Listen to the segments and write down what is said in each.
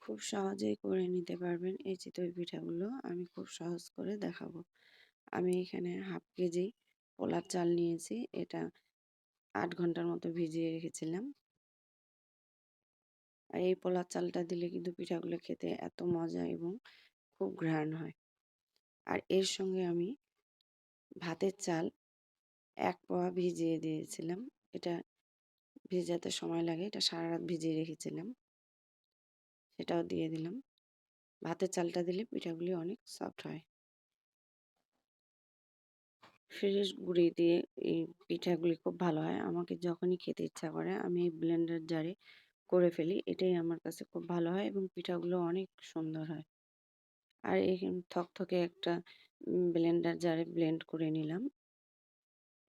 খুব সহজেই করে নিতে পারবেন এই চিতই পিঠাগুলো। আমি খুব সহজ করে দেখাবো। আমি এখানে 1/2 কেজি পোলার চাল নিয়েছি। এটা ৮ ঘন্টার মতো ভিজিয়ে রেখেছিলাম। আর এই পোলার চালটা দিলে কিন্তু পিঠাগুলো খেতে এত মজা এবং খুব ঘ্রাণ হয়। আর এর সঙ্গে আমি ভাতের চাল ১ পোয়া ভিজিয়ে দিয়েছিলাম। এটা ভেজাতে সময় লাগে। এটা সারারাত ভিজিয়ে রেখেছিলাম। সেটাও দিয়ে দিলাম। ভাতের চালটা দিলে পিঠাগুলি অনেক সফট হয়। ফ্রেশ গুঁড়ি দিয়ে এই পিঠাগুলি খুব ভালো হয়। আমাকে যখনই খেতে ইচ্ছা করে আমি এই ব্লেন্ডার জারে করে ফেলি। এটাই আমার কাছে খুব ভালো হয় এবং পিঠাগুলো অনেক সুন্দর হয়। আর থকথকে একটা ব্লেন্ডার জারে ব্লেন্ড করে নিলাম।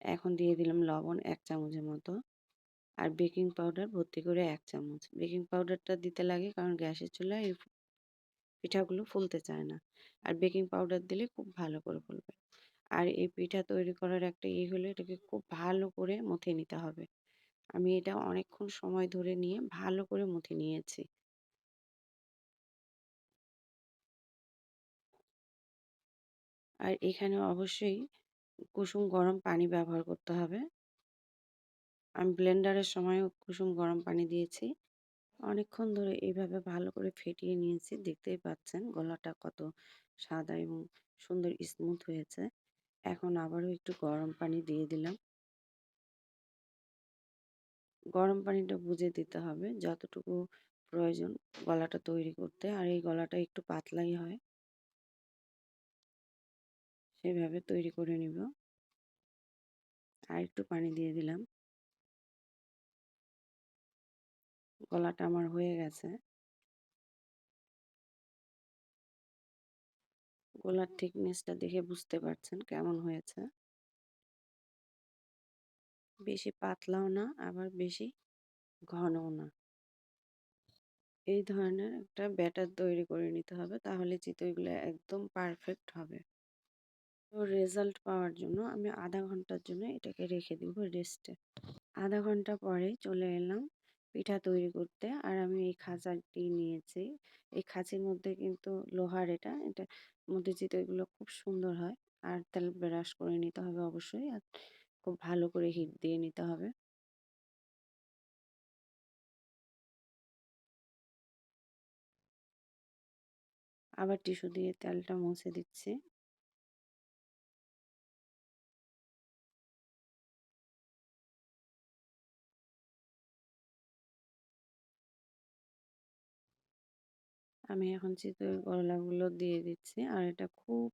এখন দিয়ে দিলাম লবণ ১ চামচের মতো। আর বেকিং পাউডার ভর্তি করে ১ চামচ। বেকিং পাউডারটা দিতে লাগে কারণ গ্যাসের চুলায় এই পিঠাগুলো ফুলতে চায় না। আর বেকিং পাউডার দিলে খুব ভালো করে ফুলবে। আর এই পিঠা তৈরি করার একটা হলো এটাকে খুব ভালো করে মথে নিতে হবে। আমি এটা অনেকক্ষণ সময় ধরে নিয়ে ভালো করে মথে নিয়েছি। আর এখানে অবশ্যই কুসুম গরম পানি ব্যবহার করতে হবে। আমি ব্লেন্ডারের সময়ও কুসুম গরম পানি দিয়েছি। অনেকক্ষণ ধরে এইভাবে ভালো করে ফেটিয়ে নিয়েছি। দেখতেই পাচ্ছেন গলাটা কত সাদা এবং সুন্দর স্মুথ হয়েছে। এখন আবারও একটু গরম পানি দিয়ে দিলাম। গরম পানিটা বুঝে দিতে হবে যতটুকু প্রয়োজন গলাটা তৈরি করতে। আর এই গলাটা একটু পাতলাই হয়। সেভাবে তৈরি করে নিব। আর একটু পানি দিয়ে দিলাম। গলাটা আমার হয়ে গেছে। গলার থিকনেসটা দেখে বুঝতে পারছেন কেমন হয়েছে। বেশি পাতলাও না আবার বেশি ঘনও না। এই ধরনের একটা ব্যাটার তৈরি করে নিতে হবে তাহলে চিতইগুলো একদম পারফেক্ট হবে। তো রেজাল্ট পাওয়ার জন্য আমি আধা ঘন্টার জন্য এটাকে রেখে দিব রেস্টে। আধা ঘন্টা পরে চলে এলাম পিঠা তৈরি করতে। আর আমি এই খাঁচাটি নিয়েছি। এই খাঁচির মধ্যে কিন্তু লোহার এটার মধ্যে চিতইগুলো খুব সুন্দর হয়। আর তেল ব্রাশ করে নিতে হবে অবশ্যই। আর খুব ভালো করে হিট দিয়ে নিতে হবে। আবার টিস্যু দিয়ে তেলটা মুছে দিচ্ছি। আমি এখন চিতই গলাগুলো দিয়ে দিচ্ছি। আর এটা খুব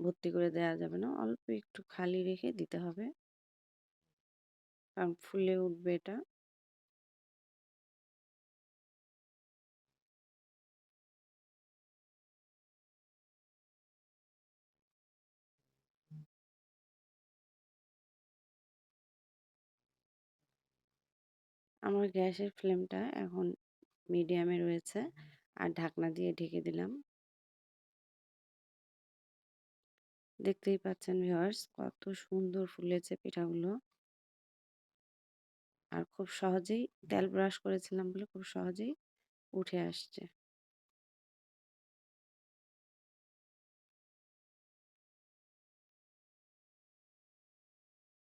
ভর্তি করে দেওয়া যাবে না। অল্প একটু খালি রেখে দিতে হবে। কারণ ফুলে উঠবে এটা। আমার গ্যাসের ফ্লেমটা এখন মিডিয়ামে রয়েছে। আর ঢাকনা দিয়ে ঢেকে দিলাম। দেখতেই পাচ্ছেন ভিউয়ার্স কত সুন্দর ফুলেছে পিঠাগুলো। আর খুব সহজেই তেল ব্রাশ করেছিলাম বলে খুব সহজেই উঠে আসছে।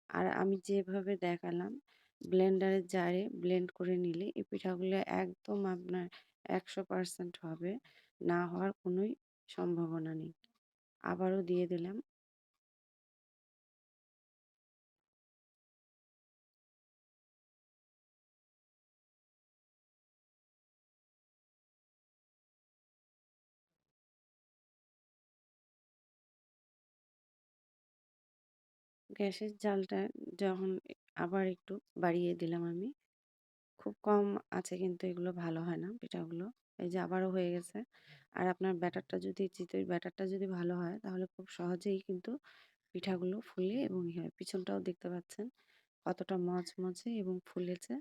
আর আমি যেভাবে দেখালাম ব্লেন্ডারের জারে ব্লেন্ড করে নিলে এই পিঠাগুলো একদম আপনার ১০০% হবে। না হওয়ার কোনোই সম্ভাবনা নেই। আবারও দিয়ে দিলাম। গ্যাসের জালটা যখন আবার একটু বাড়িয়ে দিলাম আমি। খুব কম আছে কিন্তু এগুলো ভালো হয় না পিঠাগুলো। এই যে আবারও হয়ে গেছে। আর আপনার ব্যাটারটা যদি চিতই ব্যাটারটা যদি ভালো হয় তাহলে খুব সহজেই কিন্তু পিঠাগুলো ফুলে এবং হয়। পিছনটাও দেখতে পাচ্ছেন কতটা মচমচে এবং ফুলেছে।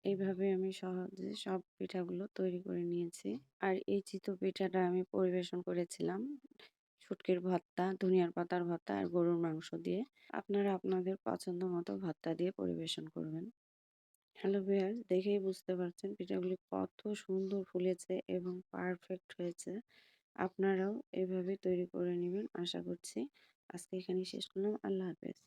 এইভাবে আমি সহজে সব পিঠাগুলো তৈরি করে নিয়েছি। আর এই চিতই পিঠাটা আমি পরিবেশন করেছিলাম শুটকির ভর্তা, ধনিয়ার পাতার ভর্তা আর গরুর মাংস দিয়ে। আপনারা আপনাদের পছন্দ মতো ভর্তা দিয়ে পরিবেশন করবেন। হ্যালো ভিউয়ার্স, দেখেই বুঝতে পারছেন পিঠাগুলি কত সুন্দর ফুলেছে এবং পারফেক্ট হয়েছে। আপনারাও এভাবে তৈরি করে নিবেন আশা করছি। আজকে এখানেই শেষ করলাম। আল্লাহ হাফেজ।